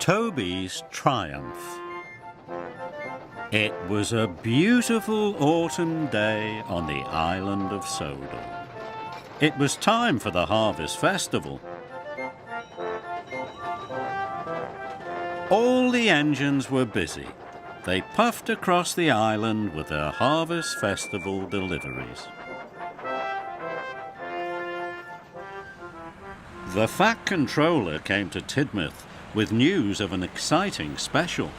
Toby's Triumph. It was a beautiful autumn day on the island of Sodor. It was time for the harvest festival. All the engines were busy. They puffed across the island with their harvest festival deliveries. The Fat Controller came to Tidmouth with news of an exciting special.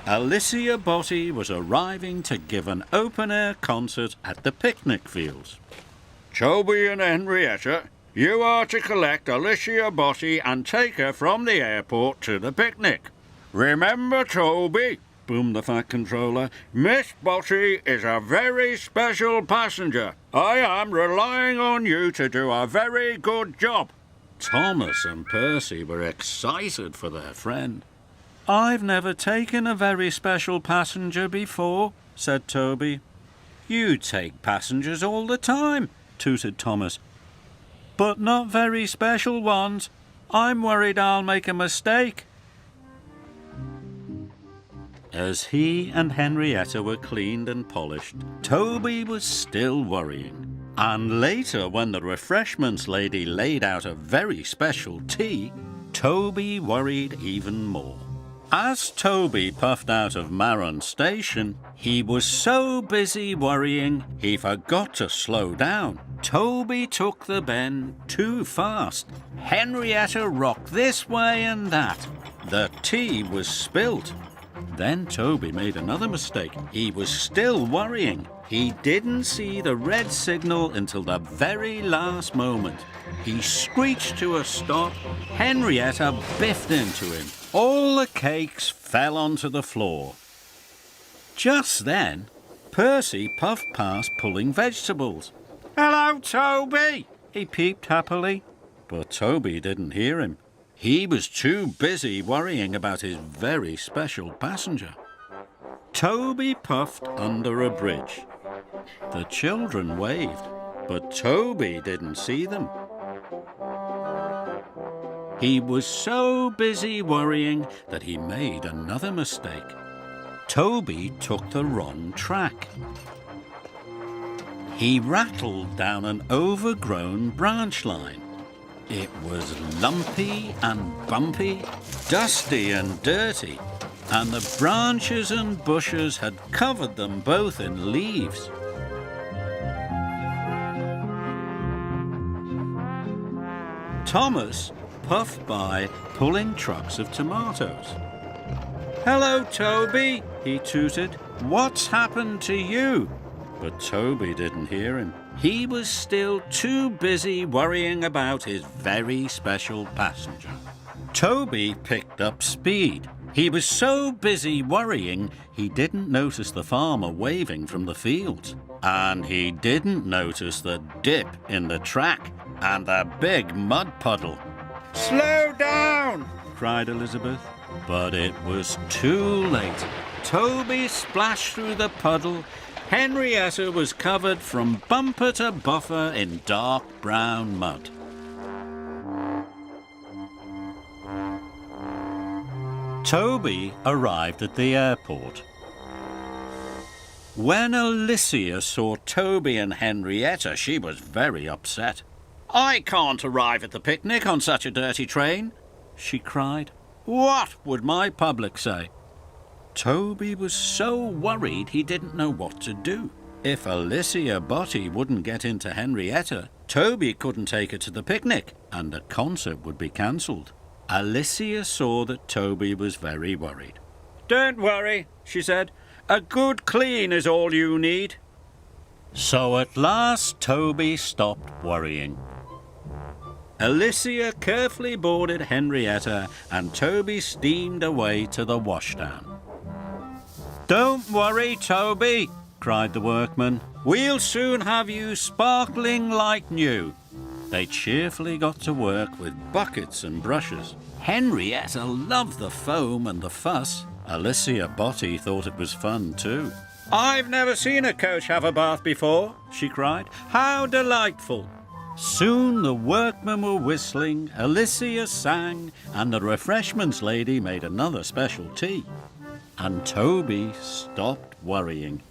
Allicia Botti was arriving to give an open-air concert at the picnic fields. Toby and Henrietta, you are to collect Allicia Botti and take her from the airport to the picnic. Remember, Toby, boomed the Fat Controller, Miss Botti is a very special passenger. I am relying on you to do a very good job. Thomas and Percy were excited for their friend. "I've never taken a very special passenger before," said Toby. "You take passengers all the time," tooted Thomas. "But not very special ones. I'm worried I'll make a mistake." As he and Henrietta were cleaned and polished, Toby was still worrying. And later, when the refreshments lady laid out a very special tea, Toby worried even more. As Toby puffed out of Marron Station, he was so busy worrying he forgot to slow down. Toby took the bend too fast. Henrietta rocked this way and that. The tea was spilt. Then Toby made another mistake. He was still worrying. He didn't see the red signal until the very last moment. He screeched to a stop. Henrietta biffed into him. All the cakes fell onto the floor. Just then, Percy puffed past pulling vegetables. "Hello, Toby!" he peeped happily. But Toby didn't hear him. He was too busy worrying about his very special passenger. Toby puffed under a bridge. The children waved, but Toby didn't see them. He was so busy worrying that he made another mistake. Toby took the wrong track. He rattled down an overgrown branch line. It was lumpy and bumpy, dusty and dirty, and the branches and bushes had covered them both in leaves. Thomas puffed by, pulling trucks of tomatoes. "Hello, Toby," he tooted. "What's happened to you?" But Toby didn't hear him. He was still too busy worrying about his very special passenger. Toby picked up speed. He was so busy worrying, he didn't notice the farmer waving from the fields. And he didn't notice the dip in the track and the big mud puddle. "Slow down!" cried Elizabeth. But it was too late. Toby splashed through the puddle. Henrietta was covered from bumper to buffer in dark brown mud. Toby arrived at the airport. When Allicia saw Toby and Henrietta, she was very upset. "I can't arrive at the picnic on such a dirty train," she cried. "What would my public say?" Toby was so worried he didn't know what to do. If Allicia Botti wouldn't get into Henrietta, Toby couldn't take her to the picnic, and the concert would be cancelled. Allicia saw that Toby was very worried. "Don't worry," she said. "A good clean is all you need." So at last Toby stopped worrying. Allicia carefully boarded Henrietta, and Toby steamed away to the washdown. "Don't worry, Toby," cried the workman. "We'll soon have you sparkling like new." They cheerfully got to work with buckets and brushes. Henrietta loved the foam and the fuss. Allicia Botti thought it was fun too. "I've never seen a coach have a bath before," she cried. "How delightful!" Soon the workmen were whistling, Allicia sang, and the refreshments lady made another special tea. And Toby stopped worrying.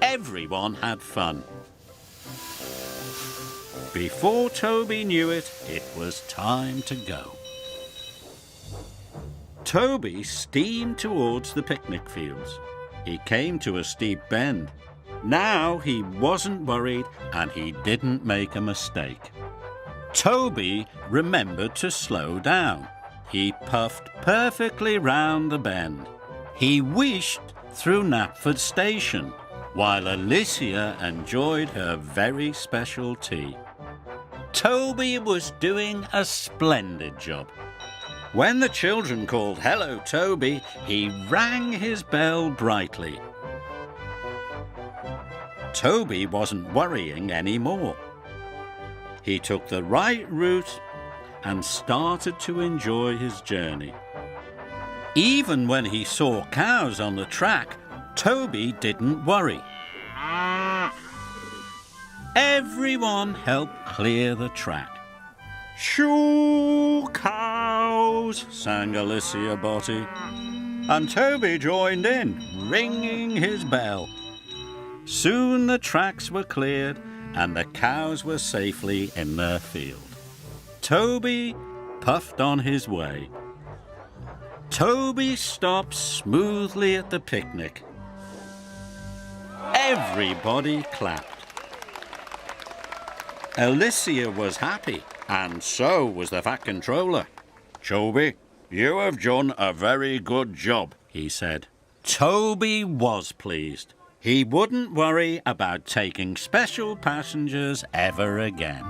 Everyone had fun. Before Toby knew it, it was time to go. Toby steamed towards the picnic fields. He came to a steep bend. Now he wasn't worried and he didn't make a mistake. Toby remembered to slow down. He puffed perfectly round the bend. He wheeshed through Knapford Station, while Allicia enjoyed her very special tea. Toby was doing a splendid job. When the children called "Hello, Toby," he rang his bell brightly. Toby wasn't worrying anymore. He took the right route and started to enjoy his journey. Even when he saw cows on the track, Toby didn't worry. Everyone helped clear the track. "Shoo, cows," sang Allicia Botti. And Toby joined in, ringing his bell. Soon the tracks were cleared and the cows were safely in their field. Toby puffed on his way. Toby stopped smoothly at the picnic. Everybody clapped. Allicia was happy, and so was the Fat Controller. "Toby, you have done a very good job," he said. Toby was pleased. He wouldn't worry about taking special passengers ever again.